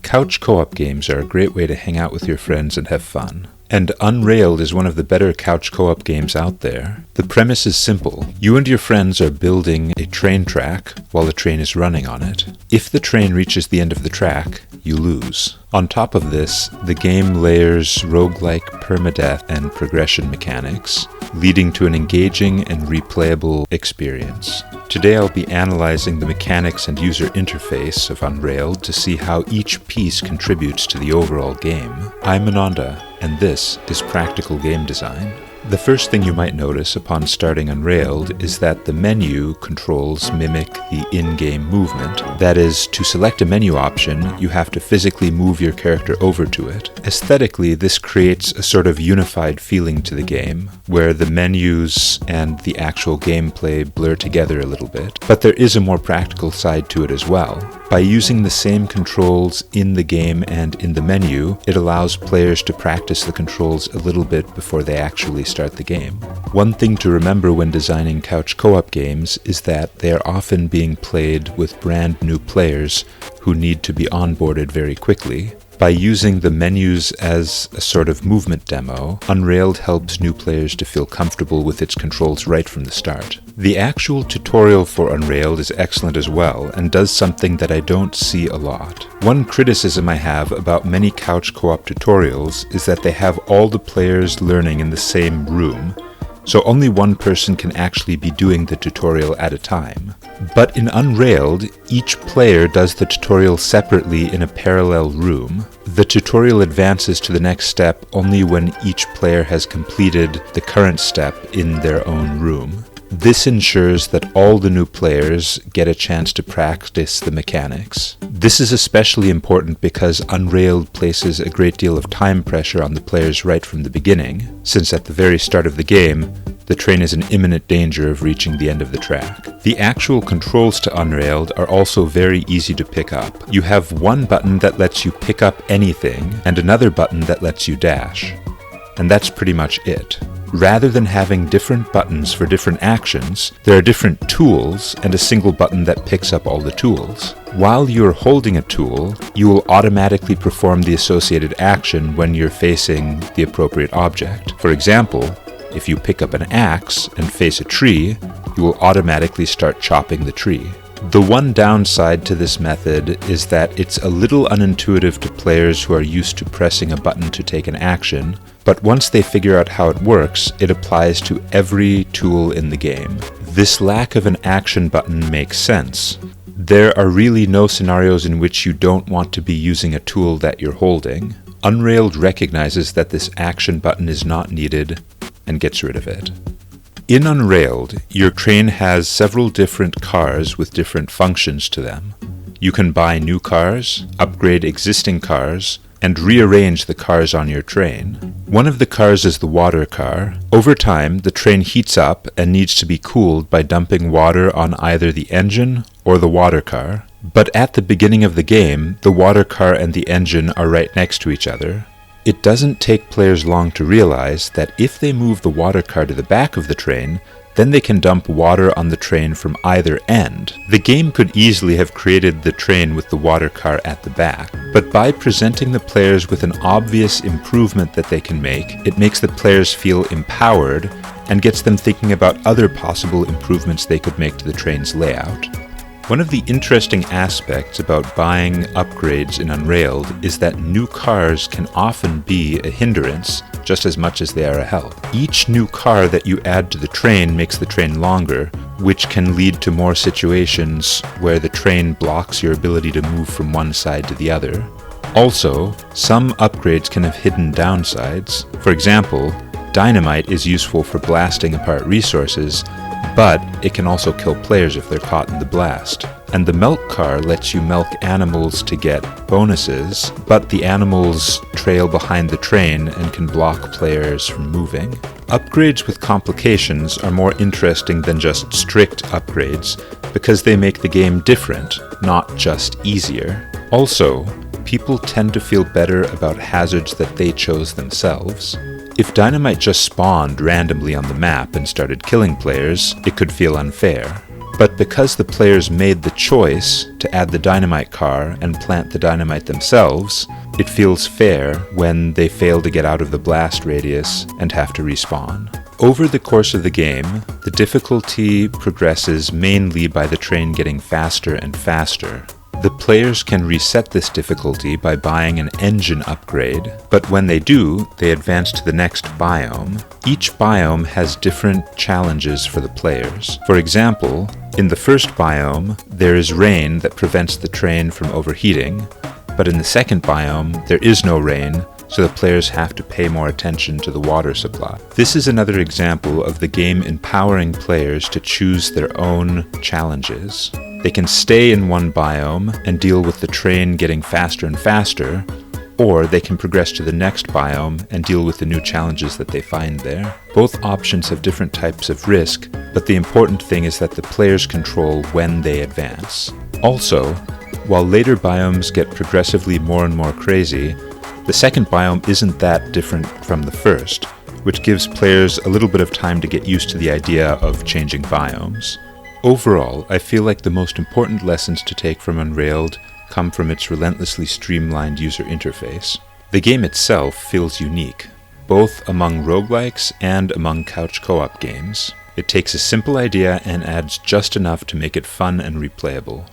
Couch co-op games are a great way to hang out with your friends and have fun. And Unrailed is one of the better couch co-op games out there. The premise is simple. You and your friends are building a train track while the train is running on it. If the train reaches the end of the track, you lose. On top of this, the game layers roguelike permadeath and progression mechanics, leading to an engaging and replayable experience. Today I'll be analyzing the mechanics and user interface of Unrailed to see how each piece contributes to the overall game. I'm Ananda, and this is Practical Game Design. The first thing you might notice upon starting Unrailed is that the menu controls mimic the in-game movement. That is, to select a menu option, you have to physically move your character over to it. Aesthetically, this creates a sort of unified feeling to the game, where the menus and the actual gameplay blur together a little bit. But there is a more practical side to it as well. By using the same controls in the game and in the menu, it allows players to practice the controls a little bit before they actually start the game. One thing to remember when designing couch co-op games is that they are often being played with brand new players who need to be onboarded very quickly. By using the menus as a sort of movement demo, Unrailed helps new players to feel comfortable with its controls right from the start. The actual tutorial for Unrailed is excellent as well, and does something that I don't see a lot. One criticism I have about many couch co-op tutorials is that they have all the players learning in the same room, so only one person can actually be doing the tutorial at a time. But in Unrailed, each player does the tutorial separately in a parallel room. The tutorial advances to the next step only when each player has completed the current step in their own room. This ensures that all the new players get a chance to practice the mechanics. This is especially important because Unrailed places a great deal of time pressure on the players right from the beginning, since at the very start of the game, the train is in imminent danger of reaching the end of the track. The actual controls to Unrailed are also very easy to pick up. You have one button that lets you pick up anything, and another button that lets you dash. And that's pretty much it. Rather than having different buttons for different actions, there are different tools and a single button that picks up all the tools. While you're holding a tool, you will automatically perform the associated action when you're facing the appropriate object. For example, if you pick up an axe and face a tree, you will automatically start chopping the tree. The one downside to this method is that it's a little unintuitive to players who are used to pressing a button to take an action, but once they figure out how it works, it applies to every tool in the game. This lack of an action button makes sense. There are really no scenarios in which you don't want to be using a tool that you're holding. Unrailed recognizes that this action button is not needed and gets rid of it. In Unrailed, your train has several different cars with different functions to them. You can buy new cars, upgrade existing cars, and rearrange the cars on your train. One of the cars is the water car. Over time, the train heats up and needs to be cooled by dumping water on either the engine or the water car. But at the beginning of the game, the water car and the engine are right next to each other. It doesn't take players long to realize that if they move the water car to the back of the train, then they can dump water on the train from either end. The game could easily have created the train with the water car at the back, but by presenting the players with an obvious improvement that they can make, it makes the players feel empowered and gets them thinking about other possible improvements they could make to the train's layout. One of the interesting aspects about buying upgrades in Unrailed is that new cars can often be a hindrance just as much as they are a help. Each new car that you add to the train makes the train longer, which can lead to more situations where the train blocks your ability to move from one side to the other. Also, some upgrades can have hidden downsides. For example, dynamite is useful for blasting apart resources, but it can also kill players if they're caught in the blast. And the milk car lets you milk animals to get bonuses, but the animals trail behind the train and can block players from moving. Upgrades with complications are more interesting than just strict upgrades because they make the game different, not just easier. Also, people tend to feel better about hazards that they chose themselves. If dynamite just spawned randomly on the map and started killing players, it could feel unfair. But because the players made the choice to add the dynamite car and plant the dynamite themselves, it feels fair when they fail to get out of the blast radius and have to respawn. Over the course of the game, the difficulty progresses mainly by the train getting faster and faster. The players can reset this difficulty by buying an engine upgrade, but when they do, they advance to the next biome. Each biome has different challenges for the players. For example, in the first biome, there is rain that prevents the train from overheating, but in the second biome, there is no rain, so the players have to pay more attention to the water supply. This is another example of the game empowering players to choose their own challenges. They can stay in one biome and deal with the train getting faster and faster, or they can progress to the next biome and deal with the new challenges that they find there. Both options have different types of risk, but the important thing is that the players control when they advance. Also, while later biomes get progressively more and more crazy, the second biome isn't that different from the first, which gives players a little bit of time to get used to the idea of changing biomes. Overall, I feel like the most important lessons to take from Unrailed come from its relentlessly streamlined user interface. The game itself feels unique, both among roguelikes and among couch co-op games. It takes a simple idea and adds just enough to make it fun and replayable.